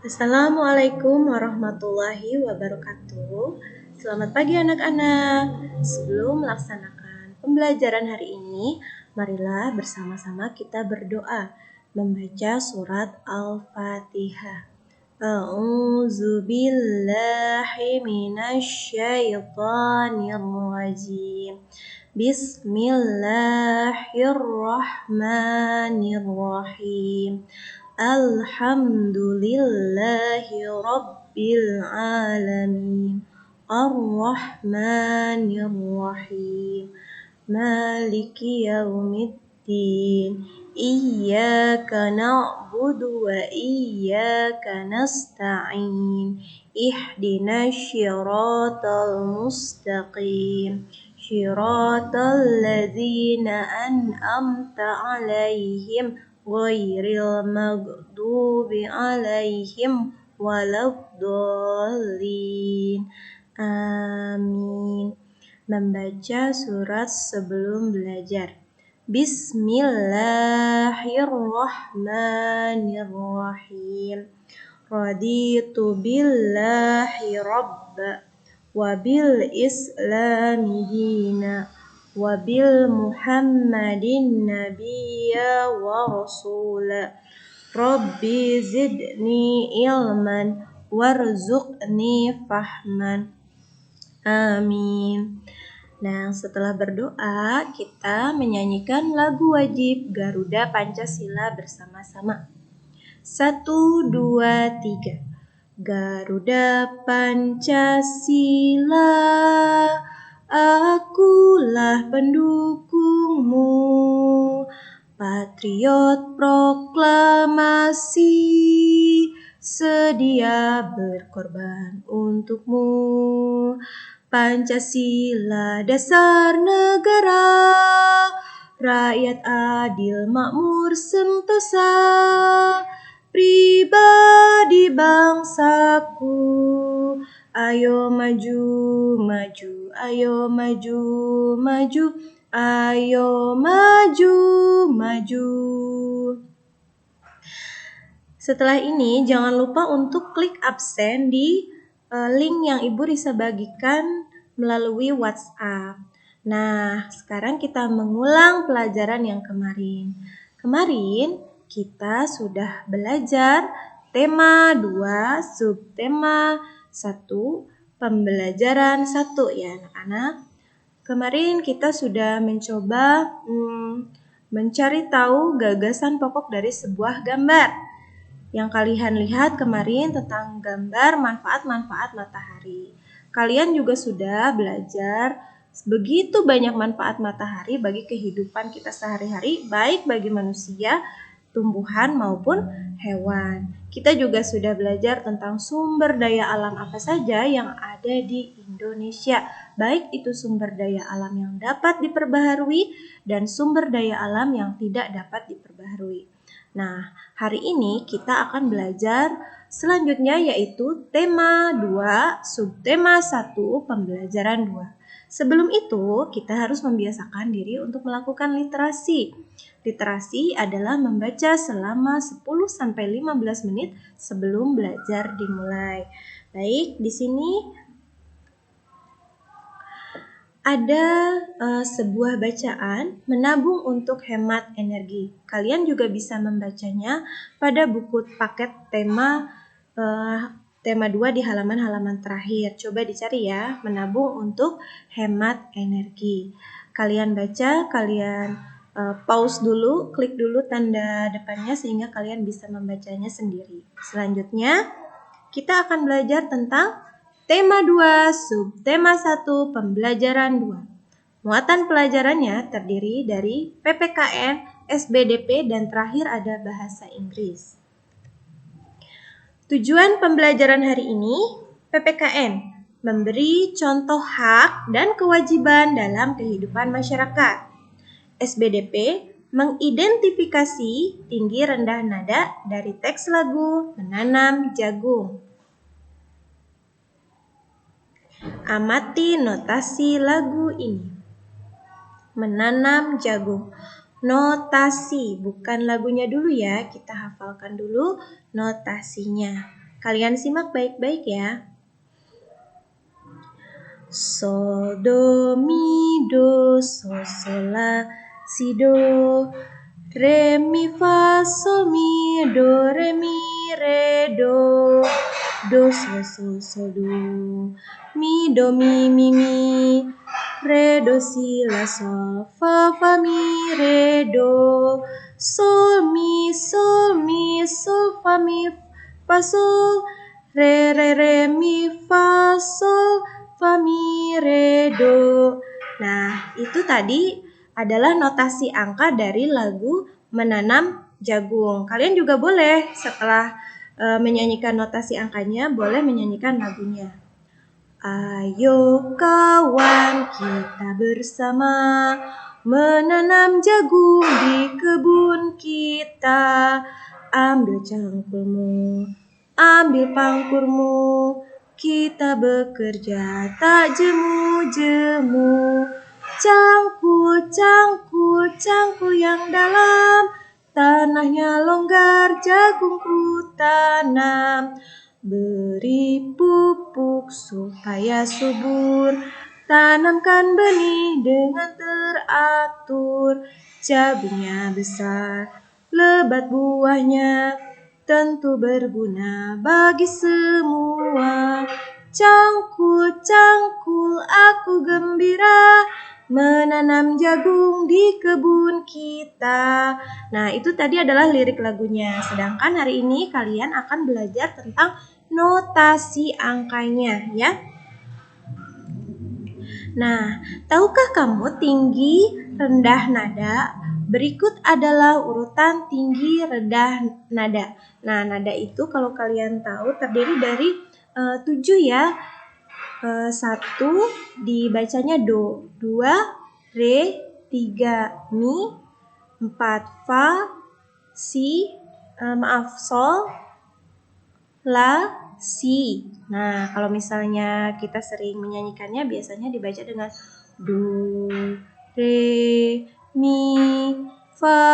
Assalamualaikum warahmatullahi wabarakatuh. Selamat pagi anak-anak. Sebelum melaksanakan pembelajaran hari ini, marilah bersama-sama kita berdoa membaca surat Al-Fatihah. A'udzu billahi minasy syaithanir rajim. Bismillahirrahmanirrahim. Alhamdulillahi Rabbil Alamin. Ar-Rahmanir-Rahim. Maliki Yaumiddin. Iyyaka na'budu wa iyyaka nasta'in. Ihdinas syiratal mustaqim. Syiratal ladzina an'amta 'alaihim ghairil maghdubi 'alaihim waladdallin. Amin. Membaca surat sebelum belajar. Bismillahirrahmanirrahim. Raditu billahi rabba wa bil islami dina wa bil muhammadin nabiyya wa rasula. Rabbi zidni ilman warzuqni fahman. Amin. Nah, setelah berdoa, kita menyanyikan lagu wajib Garuda Pancasila bersama-sama. 1, 2, 3. Garuda Pancasila, akulah pendukungmu. Patriot proklamasi, sedia berkorban untukmu. Pancasila dasar negara, rakyat adil makmur sentosa. Pribadi bangsaku, ayo maju, maju, ayo maju, maju, ayo maju, maju. Setelah ini jangan lupa untuk klik absen di link yang Ibu Risa bagikan melalui WhatsApp. Nah, sekarang kita mengulang pelajaran yang kemarin. Kemarin kita sudah belajar tema 2, subtema 1, pembelajaran 1 ya anak-anak. Kemarin kita sudah mencoba mencari tahu gagasan pokok dari sebuah gambar. Yang kalian lihat kemarin tentang gambar manfaat-manfaat matahari. Kalian juga sudah belajar begitu banyak manfaat matahari bagi kehidupan kita sehari-hari, baik bagi manusia, tumbuhan maupun hewan. Kita juga sudah belajar tentang sumber daya alam apa saja yang ada di Indonesia, baik itu sumber daya alam yang dapat diperbaharui dan sumber daya alam yang tidak dapat diperbaharui. Nah, hari ini kita akan belajar selanjutnya yaitu tema 2, subtema 1, pembelajaran 2. Sebelum itu, kita harus membiasakan diri untuk melakukan literasi. Literasi adalah membaca selama 10-15 menit sebelum belajar dimulai. Baik, di sini ada sebuah bacaan menabung untuk hemat energi. Kalian juga bisa membacanya pada buku paket tema 2 di halaman-halaman terakhir. Coba dicari ya, menabung untuk hemat energi. Kalian baca, kalian pause dulu, klik dulu tanda depannya sehingga kalian bisa membacanya sendiri. Selanjutnya, kita akan belajar tentang tema 2, subtema 1, pembelajaran 2. Muatan pelajarannya terdiri dari PPKN, SBDP, dan terakhir ada bahasa Inggris. Tujuan pembelajaran hari ini, PPKN, memberi contoh hak dan kewajiban dalam kehidupan masyarakat. SBDP, mengidentifikasi tinggi rendah nada dari teks lagu Menanam Jagung. Amati notasi lagu ini. Menanam jagung. Notasi, bukan lagunya dulu ya, kita hafalkan dulu notasinya. Kalian simak baik-baik ya. Sol, do, mi, do, sol, sol, la, si, do. Re, mi, fa, sol, mi, do, re, mi, re, do. Do, sol, sol, sol, do. Mi, do, mi, mi. Re, do, si, la, sol, fa, fa, mi, re, do. Sol, mi, sol, fa, mi, fa, sol. Re, re, mi, fa, sol, fa, mi, re, do. Nah, itu tadi adalah notasi angka dari lagu Menanam Jagung. Kalian juga boleh setelah menyanyikan notasi angkanya, boleh menyanyikan lagunya. Ayo kawan, kita bersama menanam jagung di kebun kita. Ambil cangkulmu, ambil pangkurmu, kita bekerja tak jemu-jemu. Cangkul, cangkul, cangkul yang dalam, tanahnya longgar, jagungku tanam. Beri pupuk supaya subur, tanamkan benih dengan teratur. Jagungnya besar, lebat buahnya, tentu berguna bagi semua. Cangkul, cangkul, aku gembira menanam jagung di kebun kita. Nah, itu tadi adalah lirik lagunya. Sedangkan hari ini kalian akan belajar tentang notasi angkanya ya. Nah, tahukah kamu tinggi rendah nada? Berikut adalah urutan tinggi rendah nada. Nah, nada itu kalau kalian tahu terdiri dari 7 ya. 1 dibacanya do, 2 re, 3 mi, 4 fa, sol, la, si. Nah, kalau misalnya kita sering menyanyikannya biasanya dibaca dengan do, re, mi, fa,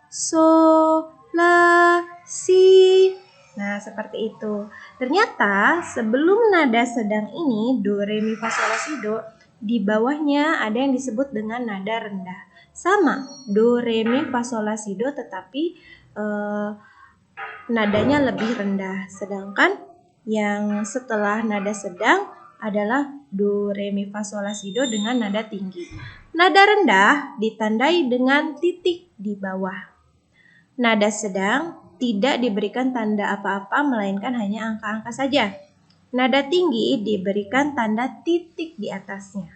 sol, la, si. Nah, seperti itu. Ternyata sebelum nada sedang ini, do, re, mi, fa, sol, la, si, do, di bawahnya ada yang disebut dengan nada rendah. Sama, do, re, mi, fa, sol, la, si, do, tetapi nadanya lebih rendah. Sedangkan yang setelah nada sedang adalah do, re, mi, fa, sol, la, si, do dengan nada tinggi. Nada rendah ditandai dengan titik di bawah. Nada sedang tidak diberikan tanda apa-apa melainkan hanya angka-angka saja. Nada tinggi diberikan tanda titik di atasnya.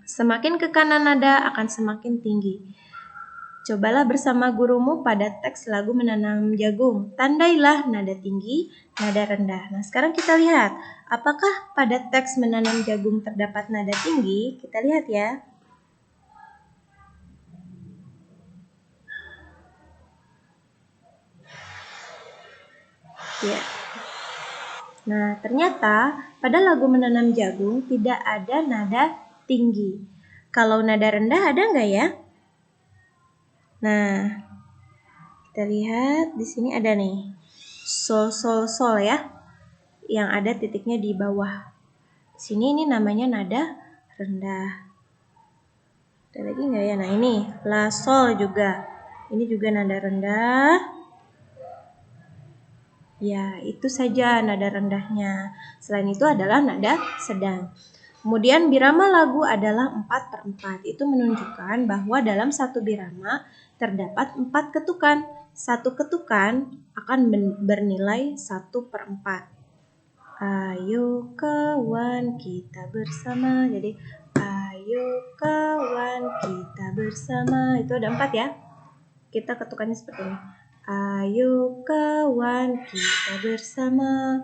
Semakin ke kanan nada akan semakin tinggi. Cobalah bersama gurumu pada teks lagu Menanam Jagung. Tandailah nada tinggi, nada rendah. Nah, sekarang kita lihat, apakah pada teks Menanam Jagung terdapat nada tinggi? Kita lihat ya. Ya. Nah, ternyata pada lagu Menanam Jagung tidak ada nada tinggi. Kalau nada rendah ada nggak ya? Nah, kita lihat di sini ada nih. Sol, sol, sol ya. Yang ada titiknya di bawah. Sini ini namanya nada rendah. Ada lagi nggak ya? Nah, ini la, sol juga. Ini juga nada rendah. Ya, itu saja nada rendahnya. Selain itu adalah nada sedang. Kemudian birama lagu adalah 4/4. Itu menunjukkan bahwa dalam satu birama terdapat 4 ketukan. Satu ketukan akan bernilai 1/4. Ayo kawan kita bersama. Jadi ayo kawan kita bersama. Itu ada 4 ya. Kita ketukannya seperti ini. Ayo kawan kita bersama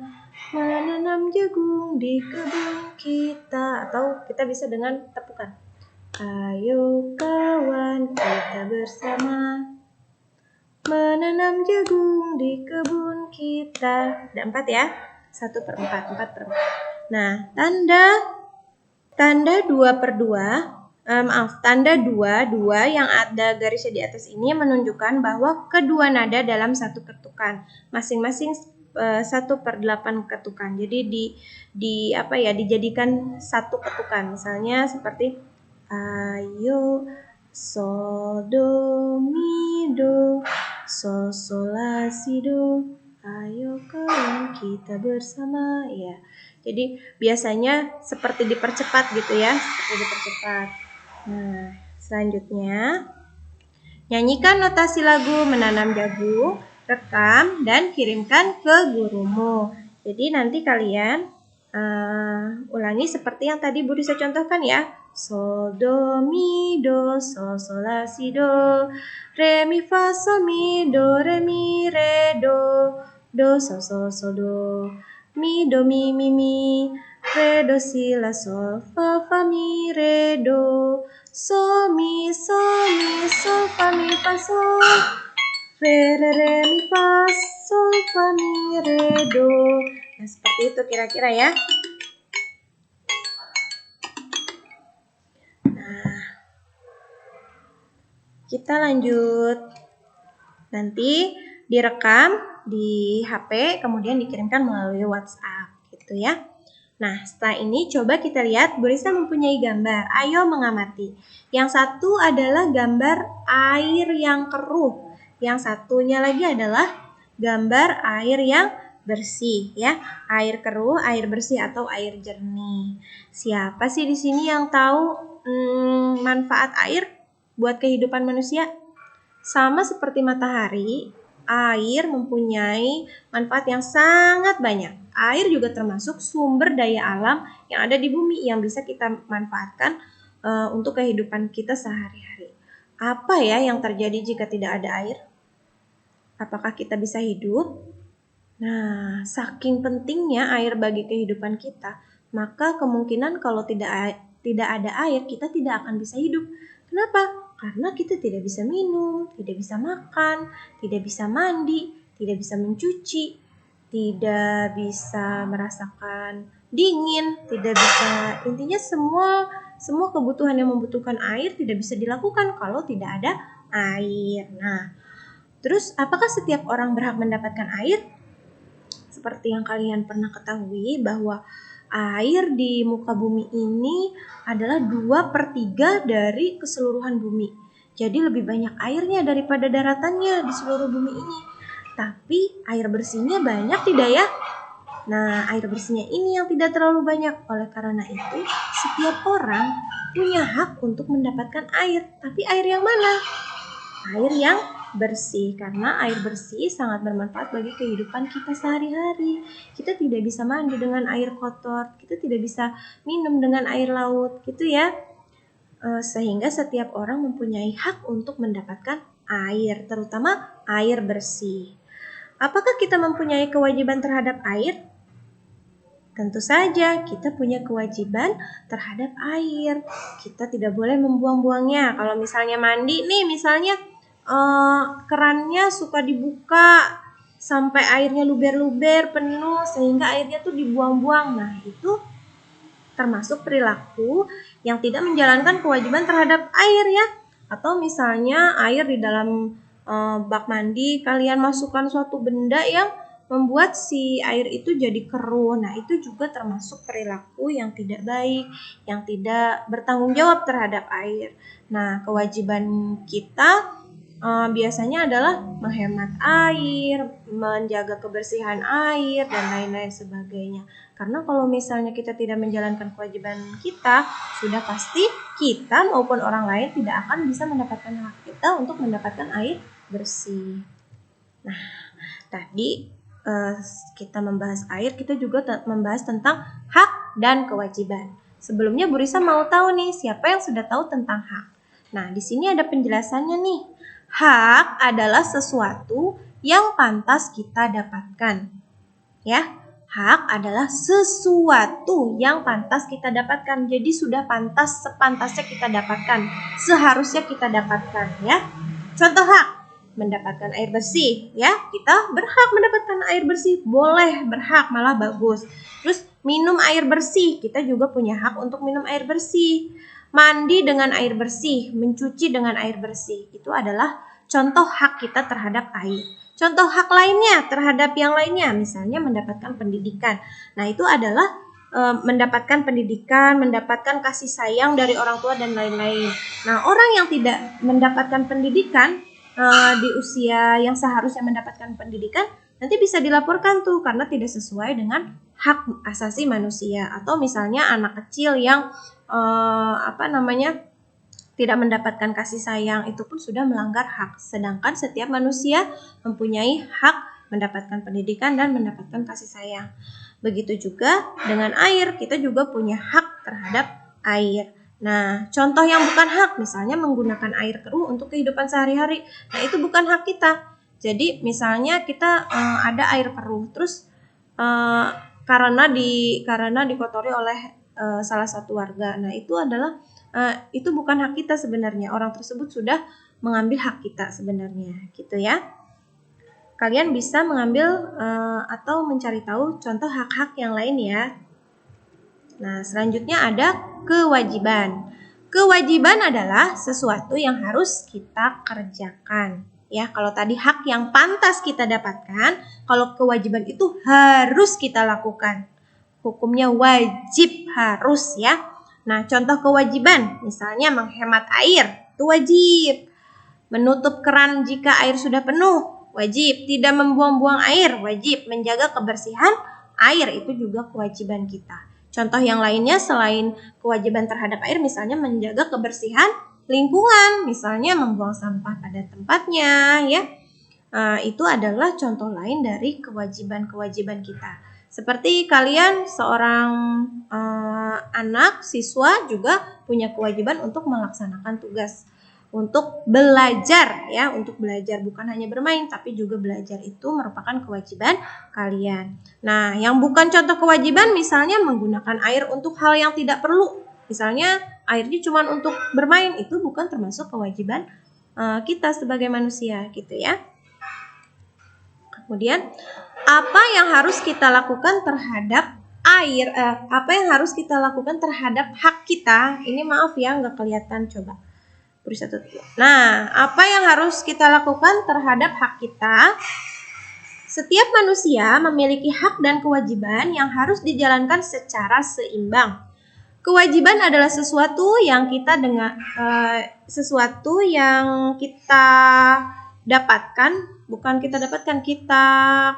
menanam jagung di kebun kita. Atau kita bisa dengan tepukan. Ayo kawan kita bersama menanam jagung di kebun kita. Ada 4 ya. 1/4, 4/4. Nah, tanda 2/2. Tanda 2 yang ada garisnya di atas ini menunjukkan bahwa kedua nada dalam satu ketukan. Masing-masing 1/8 ketukan. Jadi dijadikan satu ketukan. Misalnya seperti ayo sol do mi do sol sol la si do, ayo kawan kita bersama, ya. Jadi biasanya seperti dipercepat gitu ya, seperti dipercepat. Nah, selanjutnya nyanyikan notasi lagu Menanam Jagung, rekam dan kirimkan ke gurumu. Jadi nanti kalian ulangi seperti yang tadi Bu Risa contohkan ya. Sol do mi do sol sol la si do, re mi fa sol mi do re mi re do sol sol sol do, mi do mi mi mi, re do si la sol fa fa mi re do, sol mi sol fa mi fa sol, re mi fa sol fa mi re do. Nah, seperti itu kira-kira ya. Nah, kita lanjut. Nanti direkam di HP, kemudian dikirimkan melalui WhatsApp gitu ya. Nah, setelah ini coba kita lihat Bu Risa mempunyai gambar. Ayo mengamati. Yang satu adalah gambar air yang keruh. Yang satunya lagi adalah gambar air yang bersih ya. Air keruh, air bersih atau air jernih. Siapa sih di sini yang tahu manfaat air buat kehidupan manusia? Sama seperti matahari, air mempunyai manfaat yang sangat banyak. Air juga termasuk sumber daya alam yang ada di bumi yang bisa kita manfaatkan untuk kehidupan kita sehari-hari. Apa ya yang terjadi jika tidak ada air? Apakah kita bisa hidup? Nah, saking pentingnya air bagi kehidupan kita, maka kemungkinan kalau tidak ada air, kita tidak akan bisa hidup. Kenapa? Karena kita tidak bisa minum, tidak bisa makan, tidak bisa mandi, tidak bisa mencuci, tidak bisa merasakan dingin, tidak bisa, intinya semua kebutuhan yang membutuhkan air tidak bisa dilakukan kalau tidak ada air. Nah, terus apakah setiap orang berhak mendapatkan air? Seperti yang kalian pernah ketahui bahwa air di muka bumi ini adalah 2/3 dari keseluruhan bumi. Jadi lebih banyak airnya daripada daratannya di seluruh bumi ini. Tapi air bersihnya banyak tidak ya? Nah, air bersihnya ini yang tidak terlalu banyak. Oleh karena itu, setiap orang punya hak untuk mendapatkan air. Tapi air yang mana? Air yang bersih, karena air bersih sangat bermanfaat bagi kehidupan kita sehari-hari. Kita tidak bisa mandi dengan air kotor, kita tidak bisa minum dengan air laut, gitu ya. Sehingga setiap orang mempunyai hak untuk mendapatkan air, terutama air bersih. Apakah kita mempunyai kewajiban terhadap air? Tentu saja kita punya kewajiban terhadap air. Kita tidak boleh membuang-buangnya. Kalau misalnya mandi nih, misalnya kerannya suka dibuka sampai airnya luber-luber penuh sehingga airnya tuh dibuang-buang. Nah, itu termasuk perilaku yang tidak menjalankan kewajiban terhadap air ya. Atau misalnya air di dalam bak mandi kalian masukkan suatu benda yang membuat si air itu jadi keruh. Nah, itu juga termasuk perilaku yang tidak baik, yang tidak bertanggung jawab terhadap air. Nah, kewajiban kita biasanya adalah menghemat air, menjaga kebersihan air, dan lain-lain sebagainya. Karena kalau misalnya kita tidak menjalankan kewajiban kita, sudah pasti kita maupun orang lain tidak akan bisa mendapatkan hak kita untuk mendapatkan air bersih. Nah, tadi kita membahas air, kita juga membahas tentang hak dan kewajiban. Sebelumnya Bu Risa mau tahu nih, siapa yang sudah tahu tentang hak? Nah, di sini ada penjelasannya nih. Hak adalah sesuatu yang pantas kita dapatkan. Ya, hak adalah sesuatu yang pantas kita dapatkan. Jadi sudah pantas, sepantasnya kita dapatkan, seharusnya kita dapatkan ya. Contoh hak, mendapatkan air bersih ya. Kita berhak mendapatkan air bersih, boleh, berhak, malah bagus. Terus minum air bersih, kita juga punya hak untuk minum air bersih. Mandi dengan air bersih, mencuci dengan air bersih, itu adalah contoh hak kita terhadap air. contoh hak lainnya terhadap yang lainnya, misalnya mendapatkan pendidikan. Nah, itu adalah mendapatkan pendidikan, mendapatkan kasih sayang dari orang tua dan lain-lain. Nah, orang yang tidak mendapatkan pendidikan di usia yang seharusnya mendapatkan pendidikan, nanti bisa dilaporkan tuh karena tidak sesuai dengan hak asasi manusia. Atau misalnya anak kecil yang tidak mendapatkan kasih sayang, itu pun sudah melanggar hak. Sedangkan setiap manusia mempunyai hak mendapatkan pendidikan dan mendapatkan kasih sayang. Begitu juga dengan air, kita juga punya hak terhadap air. Nah, contoh yang bukan hak, misalnya menggunakan air keruh untuk kehidupan sehari-hari. Nah, itu bukan hak kita. Jadi, misalnya kita ada air keruh, terus karena dikotori oleh salah satu warga. Nah, itu adalah itu bukan hak kita sebenarnya. Orang tersebut sudah mengambil hak kita sebenarnya, gitu ya. Kalian bisa mengambil atau mencari tahu contoh hak-hak yang lain ya. Nah, selanjutnya ada kewajiban. Kewajiban adalah sesuatu yang harus kita kerjakan. Ya, kalau tadi hak yang pantas kita dapatkan, kalau kewajiban itu harus kita lakukan. Hukumnya wajib, harus ya. Nah, contoh kewajiban, misalnya menghemat air, itu wajib. Menutup keran jika air sudah penuh, wajib. Tidak membuang-buang air, wajib. Menjaga kebersihan air, itu juga kewajiban kita. Contoh yang lainnya selain kewajiban terhadap air, misalnya menjaga kebersihan lingkungan, misalnya membuang sampah pada tempatnya, ya. Itu adalah contoh lain dari kewajiban-kewajiban kita. Seperti kalian seorang anak, siswa juga punya kewajiban untuk melaksanakan tugas. Untuk belajar ya, untuk belajar bukan hanya bermain tapi juga belajar, itu merupakan kewajiban kalian. Nah, yang bukan contoh kewajiban misalnya menggunakan air untuk hal yang tidak perlu. Misalnya airnya cuma untuk bermain, itu bukan termasuk kewajiban kita sebagai manusia gitu ya. Kemudian apa yang harus kita lakukan terhadap air? Apa yang harus kita lakukan terhadap hak kita? Ini maaf ya nggak kelihatan, coba. Nah, apa yang harus kita lakukan terhadap hak kita? Setiap manusia memiliki hak dan kewajiban yang harus dijalankan secara seimbang. Kewajiban adalah sesuatu yang kita kita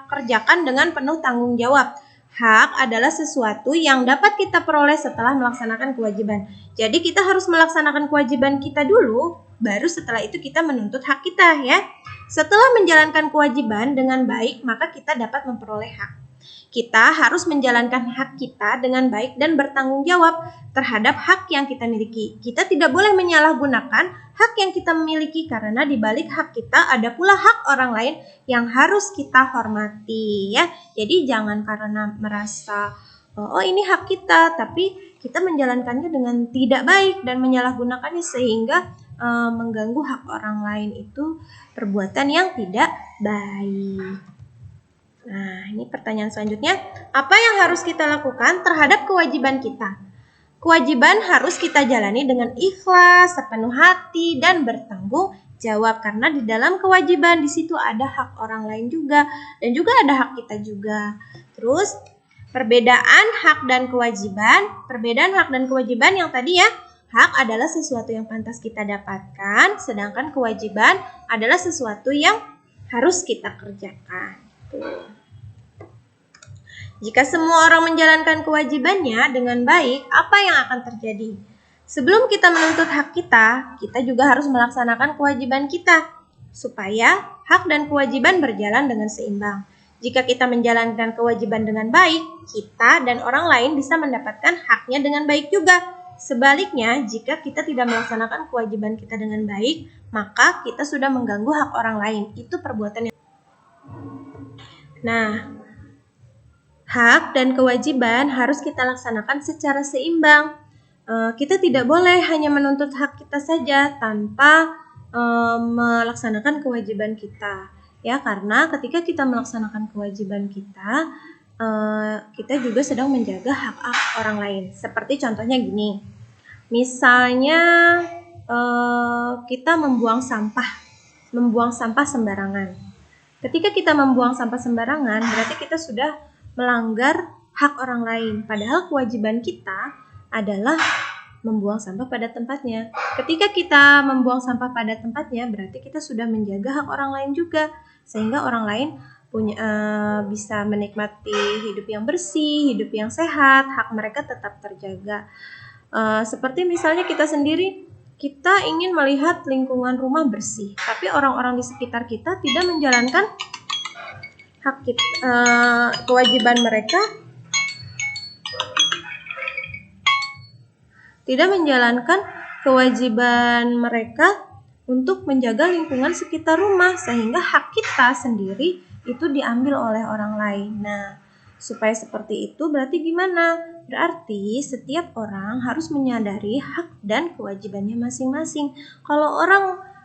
kerjakan dengan penuh tanggung jawab. Hak adalah sesuatu yang dapat kita peroleh setelah melaksanakan kewajiban. Jadi kita harus melaksanakan kewajiban kita dulu, baru setelah itu kita menuntut hak kita ya. Setelah menjalankan kewajiban dengan baik, maka kita dapat memperoleh hak. Kita harus menjalankan hak kita dengan baik dan bertanggung jawab terhadap hak yang kita miliki. Kita tidak boleh menyalahgunakan hak yang kita miliki karena di balik hak kita ada pula hak orang lain yang harus kita hormati ya. Jadi jangan karena merasa oh ini hak kita, tapi kita menjalankannya dengan tidak baik dan menyalahgunakannya sehingga mengganggu hak orang lain, itu perbuatan yang tidak baik. Nah, ini pertanyaan selanjutnya. Apa yang harus kita lakukan terhadap kewajiban kita? Kewajiban harus kita jalani dengan ikhlas, sepenuh hati, dan bertanggung jawab. Karena di dalam kewajiban, di situ ada hak orang lain juga, dan juga ada hak kita juga. Terus, perbedaan hak dan kewajiban. Perbedaan hak dan kewajiban yang tadi ya, hak adalah sesuatu yang pantas kita dapatkan, sedangkan kewajiban adalah sesuatu yang harus kita kerjakan. Jika semua orang menjalankan kewajibannya dengan baik, apa yang akan terjadi? Sebelum kita menuntut hak kita juga harus melaksanakan kewajiban kita, supaya hak dan kewajiban berjalan dengan seimbang. Jika kita menjalankan kewajiban dengan baik, kita dan orang lain bisa mendapatkan haknya dengan baik juga. Sebaliknya, jika kita tidak melaksanakan kewajiban kita dengan baik, maka kita sudah mengganggu hak orang lain. Itu perbuatan yang... Nah, hak dan kewajiban harus kita laksanakan secara seimbang. Kita tidak boleh hanya menuntut hak kita saja tanpa melaksanakan kewajiban kita. Ya, karena ketika kita melaksanakan kewajiban kita, kita juga sedang menjaga hak orang lain. Seperti contohnya gini, misalnya kita membuang sampah sembarangan. Ketika kita membuang sampah sembarangan, berarti kita sudah melanggar hak orang lain. Padahal kewajiban kita adalah membuang sampah pada tempatnya. Ketika kita membuang sampah pada tempatnya, berarti kita sudah menjaga hak orang lain juga, sehingga orang lain bisa menikmati hidup yang bersih, hidup yang sehat, hak mereka tetap terjaga. Seperti misalnya kita sendiri, kita ingin melihat lingkungan rumah bersih, tapi orang-orang di sekitar kita tidak menjalankan hak kewajiban mereka, untuk menjaga lingkungan sekitar rumah, sehingga hak kita sendiri itu diambil oleh orang lain. Nah, supaya seperti itu berarti gimana? Berarti setiap orang harus menyadari hak dan kewajibannya masing-masing. Kalau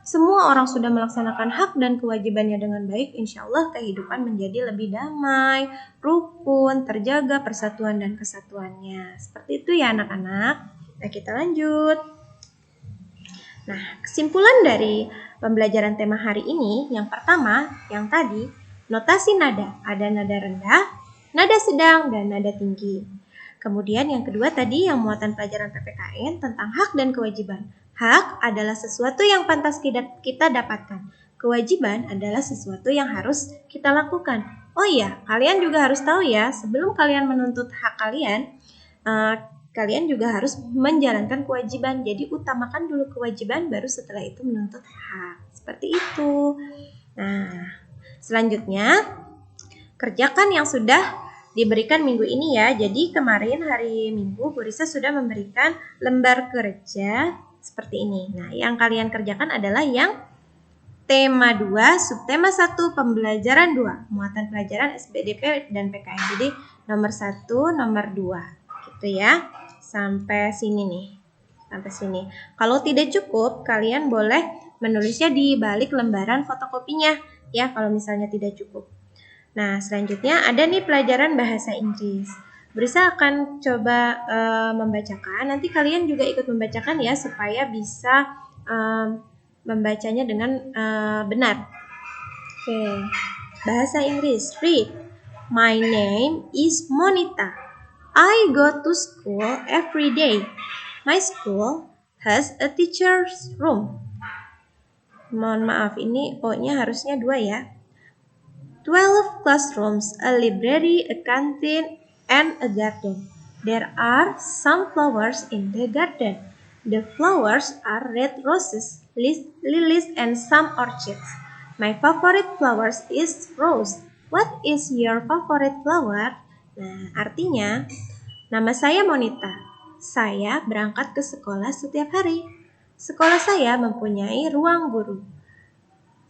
semua orang sudah melaksanakan hak dan kewajibannya dengan baik, insya Allah kehidupan menjadi lebih damai, rukun, terjaga persatuan dan kesatuannya. Seperti itu ya anak-anak. Nah, kita lanjut. Nah, kesimpulan dari pembelajaran tema hari ini, yang pertama, yang tadi, notasi nada. Ada nada rendah, nada sedang, dan nada tinggi. Kemudian yang kedua tadi, yang muatan pelajaran PPKN tentang hak dan kewajiban. Hak adalah sesuatu yang pantas kita dapatkan. Kewajiban adalah sesuatu yang harus kita lakukan. Oh iya, kalian juga harus tahu ya, sebelum kalian menuntut hak kalian, kalian juga harus menjalankan kewajiban. Jadi utamakan dulu kewajiban, baru setelah itu menuntut hak. Seperti itu. Nah, selanjutnya kerjakan yang sudah diberikan minggu ini ya. Jadi kemarin hari Minggu Bu Risa sudah memberikan lembar kerja seperti ini. Nah, yang kalian kerjakan adalah yang tema 2, subtema 1, pembelajaran 2, muatan pelajaran SBDP dan PKN. Jadi nomor 1, nomor 2. Gitu ya, sampai sini nih, sampai sini. Kalau tidak cukup, kalian boleh menulisnya di balik lembaran fotokopinya ya, kalau misalnya tidak cukup. Nah, selanjutnya ada nih pelajaran bahasa Inggris. Brisa akan coba membacakan, nanti kalian juga ikut membacakan ya, supaya bisa membacanya dengan benar. Oke, bahasa Inggris. Read. My name is Monita. I go to school every day. My school has a teacher's room. Mohon maaf, ini O-nya harusnya 2 ya. 12 classrooms, a library, a canteen, and a garden. There are some flowers in the garden. The flowers are red roses, lilies, and some orchids. My favorite flower is rose. What is your favorite flower? Nah, artinya, nama saya Monita. Saya berangkat ke sekolah setiap hari. Sekolah saya mempunyai ruang guru.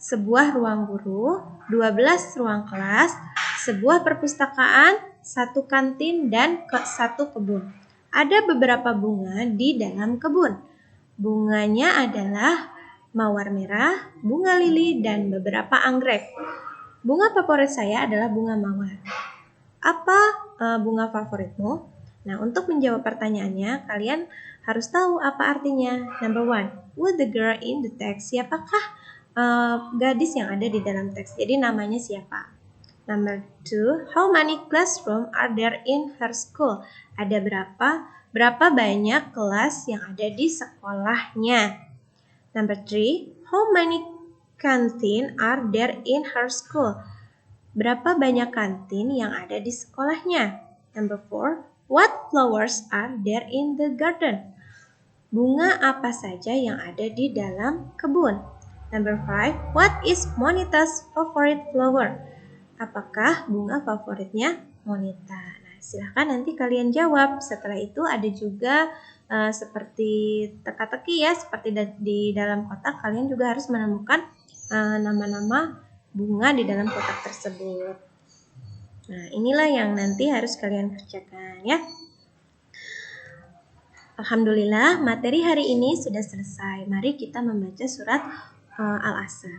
Sebuah ruang guru, 12 ruang kelas, sebuah perpustakaan, 1 kantin, dan 1 kebun. Ada beberapa bunga di dalam kebun. Bunganya adalah mawar merah, bunga lili, dan beberapa anggrek. Bunga favorit saya adalah bunga mawar. Apa bunga favoritmu? Nah, untuk menjawab pertanyaannya, kalian harus tahu apa artinya. Number 1, who the girl in the text? Siapakah gadis yang ada di dalam teks? Jadi namanya siapa? Number 2, how many classroom are there in her school? Ada berapa banyak kelas yang ada di sekolahnya? Number 3, how many canteen are there in her school? Berapa banyak kantin yang ada di sekolahnya? Number 4, what flowers are there in the garden? Bunga apa saja yang ada di dalam kebun? Number 5, what is Monita's favorite flower? Apakah bunga favoritnya Monita? Nah, silahkan nanti kalian jawab. Setelah itu ada juga seperti teka-teki ya, seperti di dalam kotak. Kalian juga harus menemukan nama-nama bunga di dalam kotak tersebut. Nah, inilah yang nanti harus kalian kerjakan ya. Alhamdulillah, materi hari ini sudah selesai. Mari kita membaca surat Al-Asr.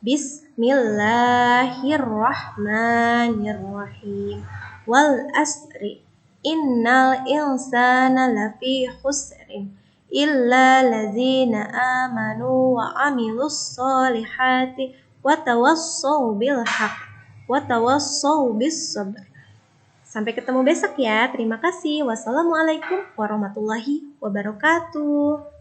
Bismillahirrahmanirrahim. Wal asri innal insana lafi khusrin illa lazina amanu wa amilus solihati wa tawassau bil haq wa tawassau bis sabr. Sampai ketemu besok ya. Terima kasih. Wassalamualaikum warahmatullahi wabarakatuh.